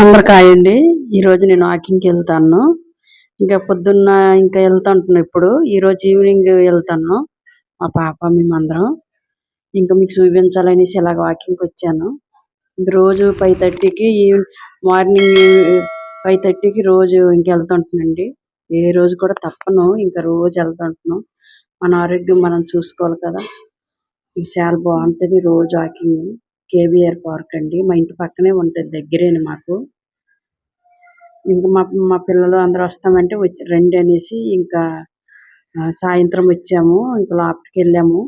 అందరికి హాయ్ అండి. ఈరోజు నేను వాకింగ్కి వెళ్తాను. ఇంకా పొద్దున్న ఇంకా వెళ్తుంటున్నాను. ఇప్పుడు ఈరోజు ఈవినింగ్ వెళ్తాను. మా పాప మేమందరం ఇంకా మీకు చూపించాలనేసి ఇలాగ వాకింగ్కి వచ్చాను. ఇంక రోజు 5:30కి మార్నింగ్ 5:30కి రోజు ఇంక వెళ్తుంటానండి. ఏ రోజు కూడా తప్పను. ఇంకా రోజు వెళ్తుంటున్నాం. మన ఆరోగ్యం మనం చూసుకోవాలి కదా. ఇది చాలా బాగుంటుంది రోజు వాకింగ్. కేబీఆర్ పార్క్ అండి. మా ఇంటి పక్కనే ఉంటుంది. దగ్గరేను మాకు. ఇంకా మా మా పిల్లలు అందరూ వస్తామంటే రండి అనేసి ఇంకా సాయంత్రం వచ్చాము. ఇంకా లోపలికి వెళ్ళాము.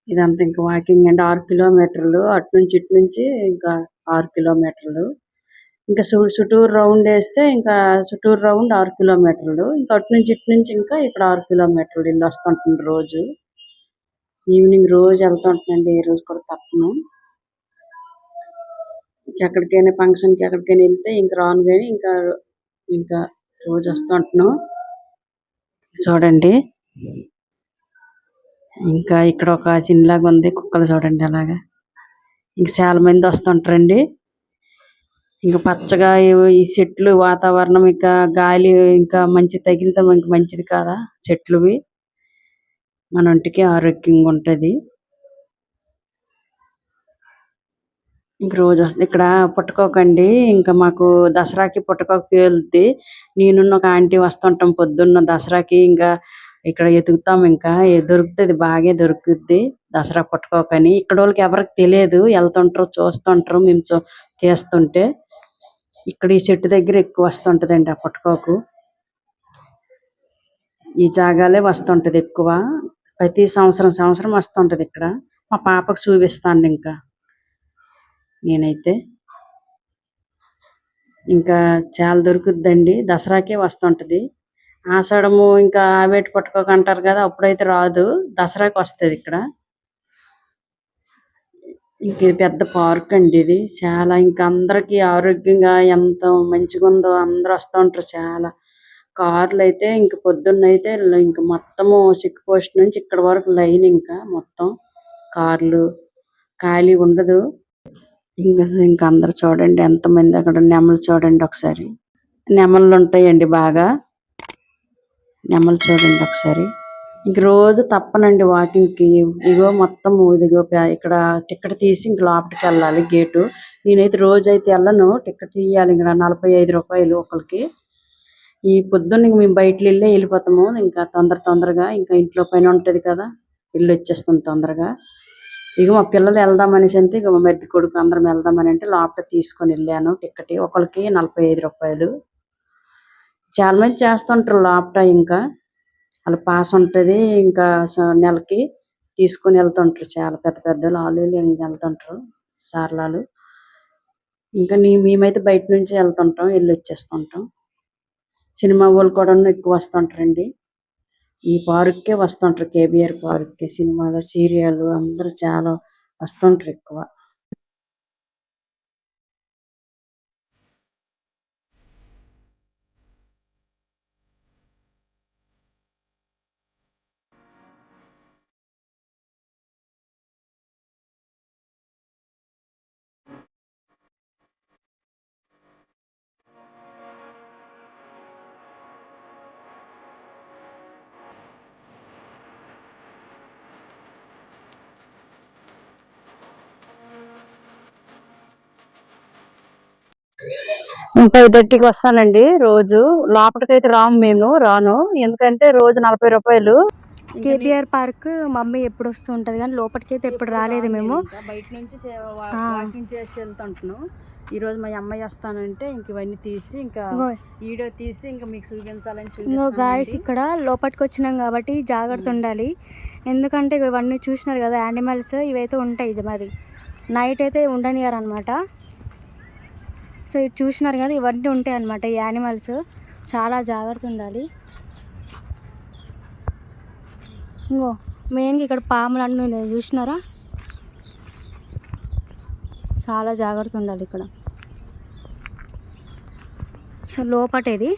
ఇదంతా ఇంకా వాకింగ్ అండి. 6 కిలోమీటర్లు అటు నుంచి ఇటు నుంచి ఇంకా 6 కిలోమీటర్లు. ఇంకా చుట్టూరు రౌండ్ వేస్తే ఇంకా చుట్టూరు రౌండ్ 6 కిలోమీటర్లు. ఇంకా అటు నుంచి ఇటు నుంచి ఇంకా ఇక్కడ 6 కిలోమీటర్లు వెళ్ళి వస్తుంటుంది రోజు. ఈవినింగ్ రోజు వెళ్తుంటానండి. ఏ రోజు కూడా తప్పను. ఎక్కడికైనా ఫంక్షన్కి ఎక్కడికైనా వెళ్తే ఇంక రాను కానీ ఇంకా ఇంకా రోజు వస్తుంటాను. చూడండి ఇంకా ఇక్కడ ఒక చిన్నలాగా ఉంది. కుక్కలు చూడండి అలాగా. ఇంకా చాలా మంది వస్తుంటారండి. ఇంకా పచ్చగా ఈ చెట్లు వాతావరణం ఇంకా గాలి ఇంకా మంచి తగిలితే మనకి మంచిది కదా. చెట్లువి మన ఒంటికి ఆరోగ్యంగా ఉంటుంది. ఇంక రోజు ఇక్కడ పుట్టకోకండి. ఇంకా మాకు దసరాకి పుట్టకోక పేలుద్ది. నేను ఒక ఆంటీ వస్తుంటాం పొద్దున్న దసరాకి. ఇంకా ఇక్కడ ఎతుకుతాం. ఇంకా దొరుకుతుంది, బాగా దొరుకుద్ది దసరా పుట్టకోకని. ఇక్కడ వాళ్ళకి ఎవరికి తెలియదు. వెళ్తుంటారు, చూస్తుంటారు మేము తీస్తుంటే. ఇక్కడ ఈ చెట్టు దగ్గర ఎక్కువ వస్తుంటదండి ఆ పుట్టకోకు. ఈ జాగాలే వస్తుంటది ఎక్కువ. ప్రతి సంవత్సరం వస్తుంటది ఇక్కడ. మా పాపకు చూపిస్తాను ఇంకా నేనైతే. ఇంకా చాలా దొరుకుద్దండి. దసరాకే వస్తుంటది. ఆషాఢము ఇంకా ఆవేటి పుట్టకోక అంటారు కదా, అప్పుడైతే రాదు. దసరాకి వస్తుంది ఇక్కడ. ఇంక ఇది పెద్ద పార్క్ అండి. ఇది చాలా ఇంకా అందరికి ఆరోగ్యంగా ఎంత మంచిగా ఉందో. అందరూ వస్తూ ఉంటారు చాలా. కార్లు అయితే ఇంక పొద్దున్న అయితే ఇంక మొత్తము చెక్ పోస్ట్ నుంచి ఇక్కడ వరకు లైన్. ఇంకా మొత్తం కార్లు ఖాళీ ఉండదు. ఇంకా అందరు చూడండి ఎంతమంది అక్కడ. నెమలు చూడండి ఒకసారి. నెమళ్ళు ఉంటాయండి బాగా. నెమలు చూడండి ఒకసారి. ఇంక రోజు తప్పనండి వాకింగ్కి. ఇగో మొత్తం ఇదిగో ఇక్కడ టికెట్ తీసి ఇంక లోపలికి వెళ్ళాలి గేటు. నేనైతే రోజు అయితే వెళ్ళను. టికెట్ తీయాలి. ఇక్కడ 45 రూపాయలు ఒకరికి. ఈ పొద్దున్న మేము బయటకు వెళ్ళిపోతాము. ఇంకా తొందరగా ఇంకా ఇంట్లో పని ఉంటుంది కదా, ఇల్లు వచ్చేస్తుంది తొందరగా. ఇక మా పిల్లలు వెళ్దామనేసి అంటే ఇక మా మరిది కొడుకు అందరం వెళ్దామని అంటే లోపల తీసుకొని వెళ్ళాను. టికెట్ ఒకరికి 45 రూపాయలు. చాలా మంది చేస్తుంటారు లోపల. ఇంకా వాళ్ళ పాస్ ఉంటుంది. ఇంకా నెలకి తీసుకొని వెళ్తుంటారు. చాలా పెద్ద పెద్ద లారీలు వెళ్తుంటారు సార్లాలు. ఇంకా మేమైతే బయట నుంచి వెళ్తుంటాం, వెళ్ళి వచ్చేస్తుంటాం. సినిమా వాళ్ళు కూడా ఎక్కువ వస్తుంటారండి. ఈ పార్క్కే వస్తుంటారు. కేబీఆర్ పార్క్కి సినిమాలు, సీరియల్ అందరూ చాలా వస్తుంటారు ఎక్కువ. ఇంకా 5:30కి వస్తానండి రోజు. లోపలికైతే రాను. ఎందుకంటే రోజు 40 రూపాయలు. కేబీఆర్ పార్క్ మమ్మీ ఎప్పుడు వస్తూ ఉంటది కానీ లోపలికి అయితే ఎప్పుడు రాలేదు మేము. బయట నుంచి వాకింగ్ చేసి వెళ్తుంటున్నాం. ఈ రోజు మా అమ్మాయి వస్తానంటే ఇంక ఇవన్నీ తీసి ఇంకా వీడియో తీసి ఇంకా మీకు చూపించాలని గాయస్ ఇక్కడ లోపలికి వచ్చినాం కాబట్టి జాగ్రత్త ఉండాలి. ఎందుకంటే ఇవన్నీ చూసినారు కదా యానిమల్స్, ఇవైతే ఉంటాయి మరి. నైట్ అయితే ఉండనియరు అనమాట. సో ఇది చూసినారు కదా, ఇవన్నీ ఉంటాయి అన్నమాట ఈ యానిమల్స్. చాలా జాగ్రత్త ఉండాలి. మెయిన్గా ఇక్కడ పాములు అన్నీ చూసినారా. చాలా జాగ్రత్త ఉండాలి ఇక్కడ. సో లోపటేది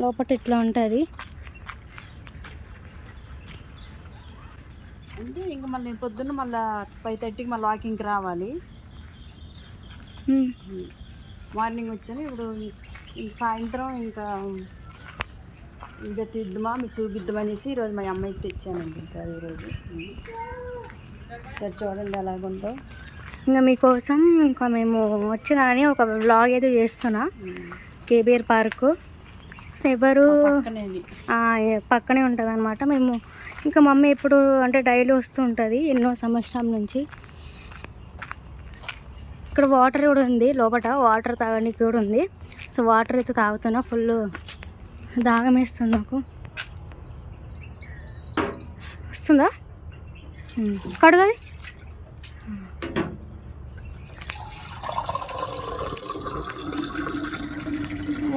లోపట ఇట్లా ఉంటుంది. అంటే ఇంకా మళ్ళీ నేను పొద్దున్న మళ్ళీ 5:30కి మళ్ళీ వాకింగ్కి రావాలి. మార్నింగ్ వచ్చాను. ఇప్పుడు ఇంక సాయంత్రం ఇంకా తీద్దామా మీకు చూపిద్దామనేసి ఈరోజు మా అమ్మాయికి తెచ్చానండి. ఇంకా ఈరోజు సరే చూడండి ఎలాగుందో. ఇంకా మీకోసం ఇంకా మేము వచ్చినాని ఒక వ్లాగ్ అయితే చేస్తున్నా. కేబీఆర్ పార్కు ఎవరు పక్కనే ఉంటుంది అనమాట. మేము ఇంకా మమ్మీ ఎప్పుడు అంటే డైలీ వస్తూ ఉంటుంది ఎన్నో సంవత్సరం నుంచి. ఇక్కడ వాటర్ కూడా ఉంది, లోపల వాటర్ తాగడానికి కూడా ఉంది. సో వాటర్ అయితే తాగుతున్నా. ఫుల్ దాహం వేస్తుంది నాకు. వస్తుందా కడుగది.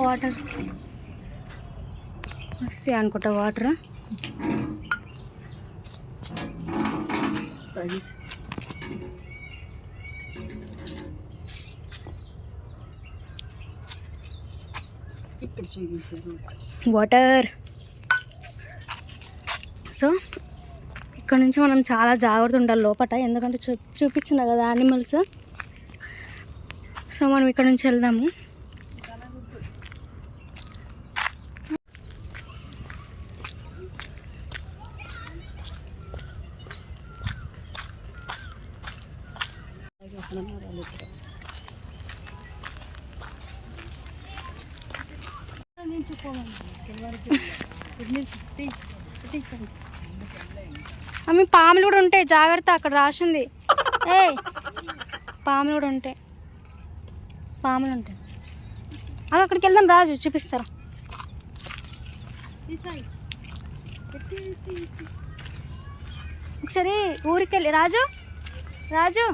వాటర్ వస్తాయి అనుకుంటా. Water water. సో ఇక్కడ నుంచి మనం చాలా జాగ్రత్త ఉండాలి లోపల, ఎందుకంటే చూపించిన కదా యానిమల్స్. సో మనం ఇక్కడ నుంచి వెళ్దాము. అమ్మ పాములు కూడా ఉంటాయి, జాగ్రత్త. అక్కడ రాసింది పాములు కూడా ఉంటాయి. పాములు ఉంటాయి. అది అక్కడికి వెళ్దాం రాజు, చూపిస్తారు. ఒకసారి ఊరికి వెళ్ళి రాజు రాజు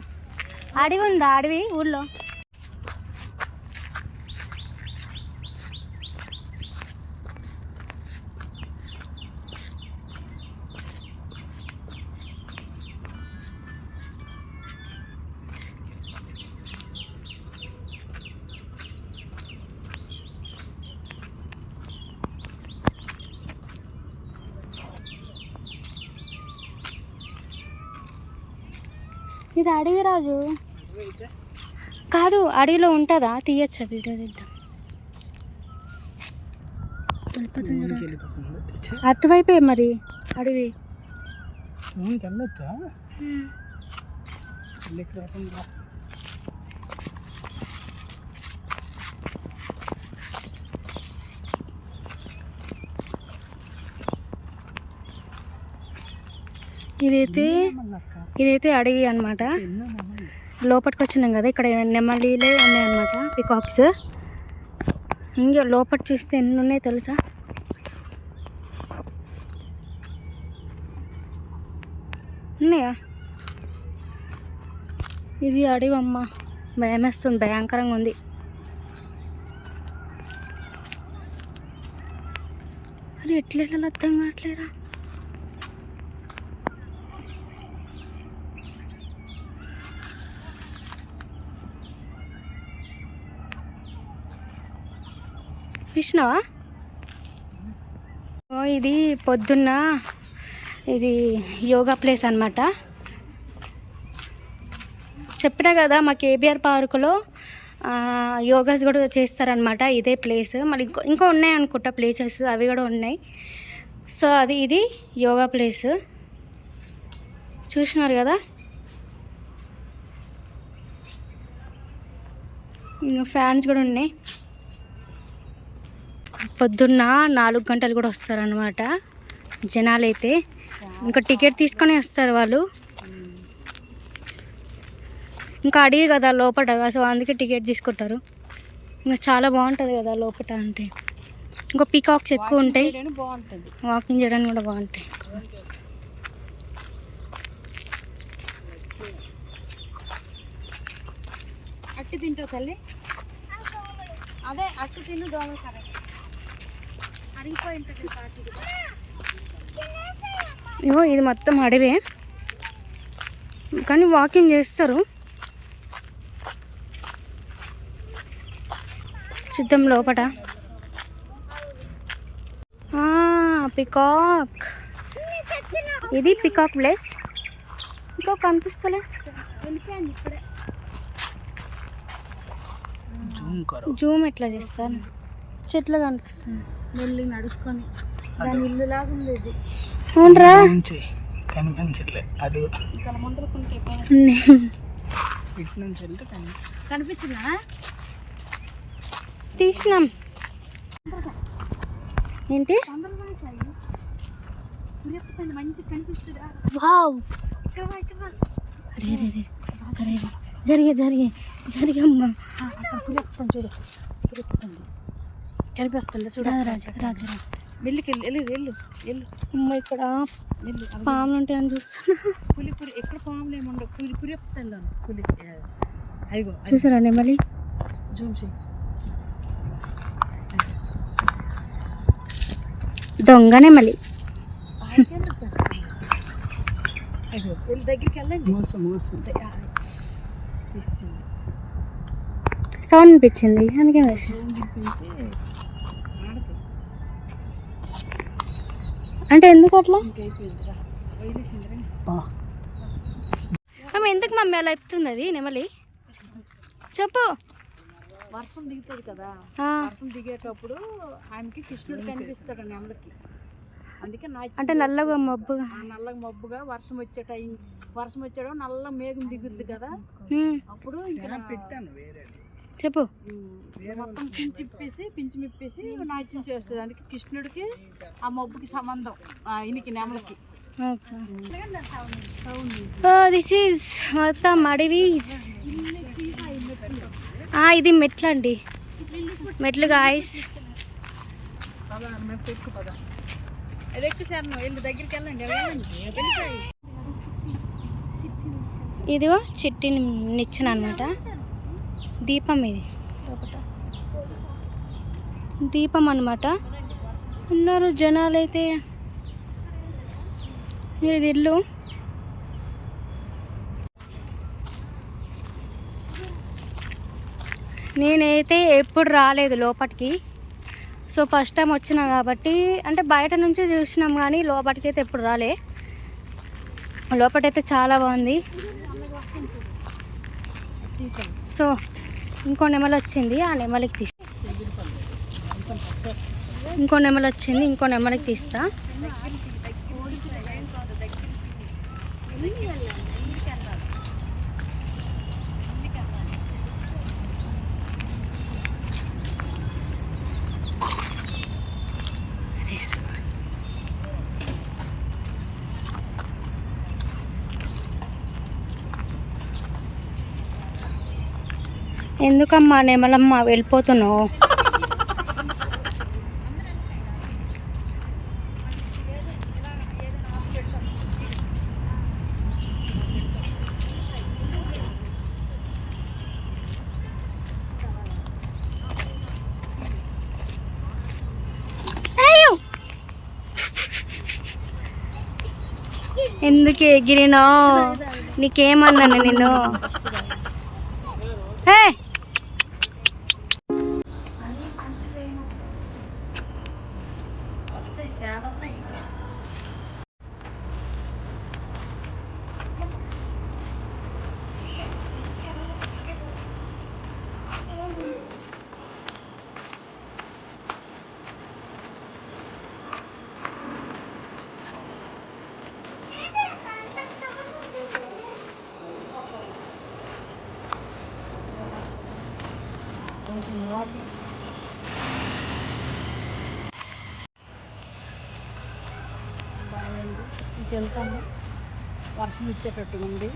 అడవి ఉందా? అడవి ఊళ్ళో ఇది అడవి రాజు కాదు, అడవిలో ఉంటుందా? తీయచ్చా వీడియో తీద్దాం. అటువైపే మరి అడవి. ఇదైతే అడవి అన్నమాట. లోపలికి వచ్చినాం కదా, ఇక్కడ నెమలీలే ఉన్నాయి అన్నమాట, పికాక్స్. ఇంకా లోపల చూస్తే ఎన్ని ఉన్నాయి తెలుసా? ఉన్నాయా? ఇది అడవి అమ్మ, భయం వేస్తుంది, భయంకరంగా ఉంది. అది ఎట్లా వెళ్ళాలి అర్థం కావట్లేరా. చూసినావా? ఇది పొద్దున్న ఇది యోగా ప్లేస్ అన్నమాట. చెప్పినా కదా మా కేబీఆర్ పార్కులో యోగాస్ కూడా చేస్తారనమాట. ఇదే ప్లేస్. మళ్ళీ ఇంకా ఉన్నాయి అనుకుంటా ప్లేసెస్, అవి కూడా ఉన్నాయి. సో ఇది యోగా ప్లేస్ చూసినారు కదా. ఇంకా ఫ్యాన్స్ కూడా ఉన్నాయి. పొద్దున్న 4 గంటలు కూడా వస్తారనమాట జనాలు అయితే. ఇంకా టికెట్ తీసుకొని వస్తారు వాళ్ళు. ఇంకా అడిగి కదా లోపల, సో అందుకే టికెట్ తీసుకుంటారు. ఇంకా చాలా బాగుంటుంది కదా లోపల అంటే. ఇంకా పీకాక్స్ ఎక్కువ ఉంటాయి, వాకింగ్ చేయడానికి కూడా బాగుంటాయి. అట్టి తింటావు తల్లి, అదే అట్టి తిను, దోమలు కరెక్ట్ అరిగిపోయి ఉంటుంది. ఇగో ఇది మొత్తం అడవే, కానీ వాకింగ్ చేస్తారు. చూద్దాం లోపట. పికాక్, ఇది పికాక్ ప్లేస్. ఇంకా కనిపిస్తలే. వెళ్ళిపోయింది ఇప్పుడే. జూమ్ ఎట్లా చేస్తాను? చెట్లు కనిపిస్తుంది. వెళ్ళి నడుచుకొని దాని ఇల్లు లాగా ఉంది ఇది. అవునరా కనిపించట్లేదు. అది కనిపించిందా? తీసినాం. ఏంటి? వావ్. జరిగమ్మా చూడు కనిపిస్తుంది చూడు. రాజు వెళ్ళు అమ్మ ఇక్కడ పాములు ఉంటాయని చూస్తున్నా. పులి ఎక్కడ పాములు ఏముండవు. పులి చెప్తాను పులి. అదిగో చూసారా నెమలి? జూమ్ చేయి. దొంగ నెమలి. దగ్గరికి వెళ్ళండి. తీసింది సౌండ్ అనిపించింది అందుకే అంటే ఎందుకు అట్లా? ఆమె ఎందుకు మమ్మీ అలా చెప్తుంది? అది నెమలి చెప్పు. వర్షం దిగుతుంది కదా, వర్షం దిగేటప్పుడు ఆమెకి కృష్ణుడు కనిపిస్తాడు నెమలికి. అందుకే అంటే నల్లగా మబ్బుగా మబ్బుగా వర్షం వచ్చాడు నల్ల మేఘం దిగుద్ది కదా, అప్పుడు చెప్పు మొత్తం పించి మిప్పేసి నాట్యం చేస్తుంది. అందుకే కృష్ణుడికి ఆ మబ్బుకి సంబంధం ఈయనకి నెమలికి. దిస్ ఈజ్ మొత్తం అడవి. ఇది మెట్లు అండి, మెట్లు గాయస్. ఇదిగో చిట్టి నిచ్చెన అనమాట. దీపం, ఇది దీపం అనమాట. ఉన్నారు జనాలు అయితే. ఇది ఇల్లు. నేనైతే ఎప్పుడు రాలేదు లోపలికి. సో ఫస్ట్ టైం వచ్చినా కాబట్టి, అంటే బయట నుంచి చూసినాం కానీ లోపలికి అయితే ఎప్పుడు రాలే. లోపలైతే చాలా బాగుంది. సో ఇంకో నెమలి వచ్చింది, ఆ నెమలికి తీస్తా. ఇంకో నెమలికి తీస్తా. ఎందుకమ్మా నెమలమ్మ వెళ్ళిపోతున్నావు? ఎందుకు ఎగిరినో? నీకేమన్నాను నేను? ఇంకెళ్తాము, వర్షం ఇచ్చేటట్టు ఉంది.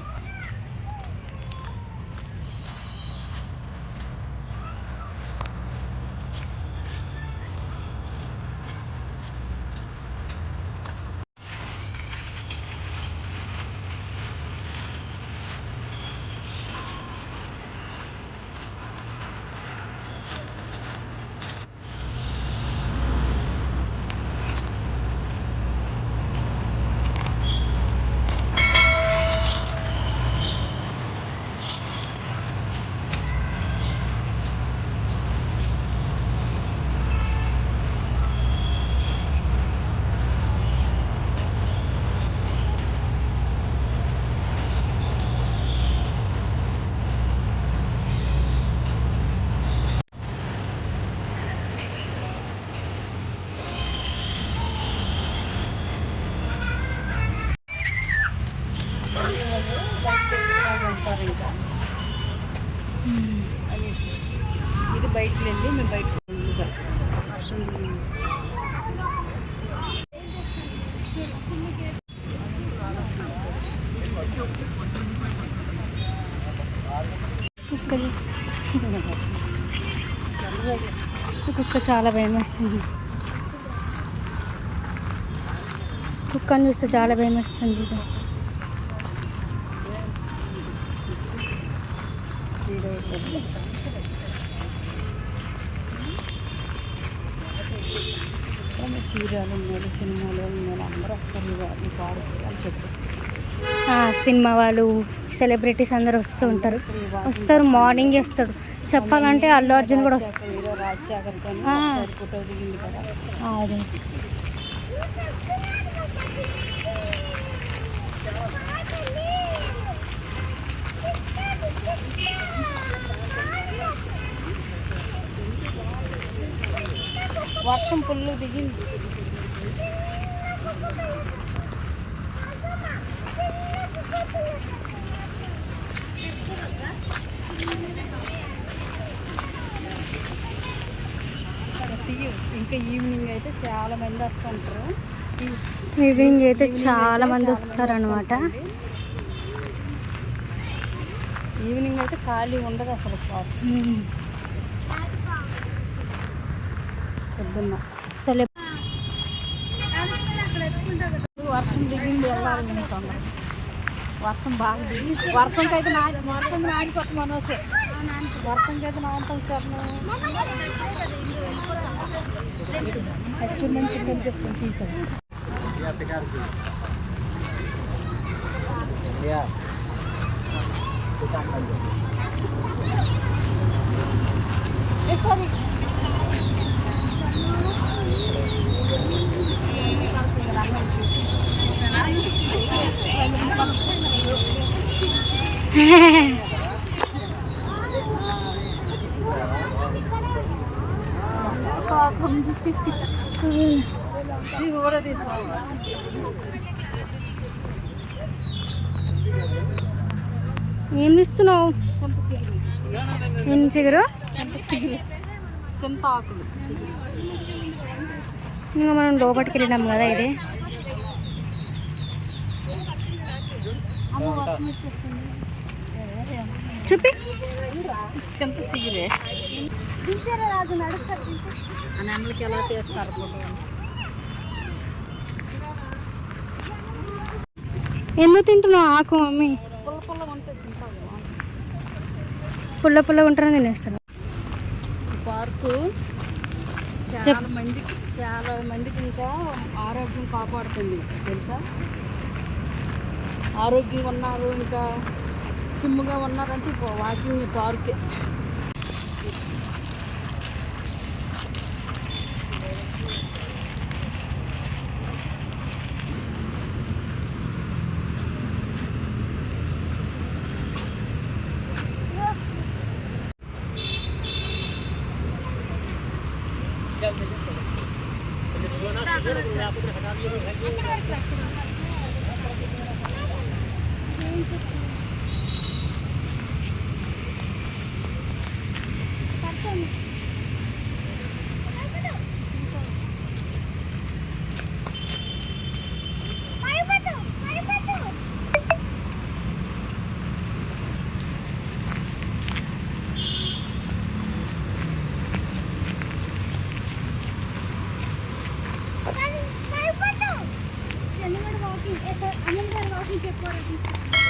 వస్తారు ఇంకా అనేసి ఇది బయటకు వెళ్ళి మేము బయటకు ముందుగా వర్షం కుక్క చాలా భయం వస్తుంది. కుక్కని చూస్తే చాలా భయం వస్తుంది. సీరియల్ ఉన్నారు, సినిమాలు ఉన్నారు, అందరూ వస్తారు ఈ పార్క్ అని చెప్పి. సినిమా వాళ్ళు సెలబ్రిటీస్ అందరూ వస్తూ ఉంటారు. వస్తారు, మార్నింగే వస్తాడు. చెప్పాలంటే అల్లు అర్జున్ కూడా వస్తాడు. రాజశేఖర్తో ఫోటో దిగింది కదా. అదే వర్షం పుల్లు దిగింది. ఇంకా ఈవినింగ్ అయితే చాలా మంది వస్తుంటారు. ఈవినింగ్ అయితే చాలా మంది వస్తారనమాట. ఈవినింగ్ అయితే ఖాళీ ఉండదు అసలు. పొద్దున్న అసలు వర్షం దిగింది, వెళ్ళాలి మేము తొందరగా. వర్షం బాగా దిగి వర్షంకైతే నానిపోతాం మనోసే. వర్షంకైతే నానుతాం సార్. యాక్చువల్ నుంచి కనిపిస్తాం తీసాం. కూడా తీసుకోవాలి. ఏం ఇస్తున్నావు? చింత చిగురు. ఏం చిగురు? చింత చిగురు, చింత ఆకులు చిగురు. ఇంకా మనం లోపలికి వెళ్ళినాం కదా. ఇది అమ్మ వర్షం వచ్చేస్తుంది. చూపి. చింత చిగురే. ఆ నెమలికి ఎలా తీస్తారు ఫోటో? ఎందుకు తింటున్నావు ఆకు మమ్మీ? పుల్ల పుల్లగా ఉంటుంది చింత. పుల్ల పుల్లగా ఉంటారని తినేస్తాను. పార్కు చాలా మందికి ఇంకా ఆరోగ్యం కాపాడుతుంది తెలుసా. ఆరోగ్యంగా ఉన్నారు, ఇంకా సిమ్ముగా ఉన్నారంటే వాకింగ్ పార్కే.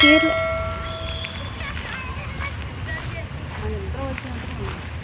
పేర్లు మన ఇద్దరు వచ్చినట్టు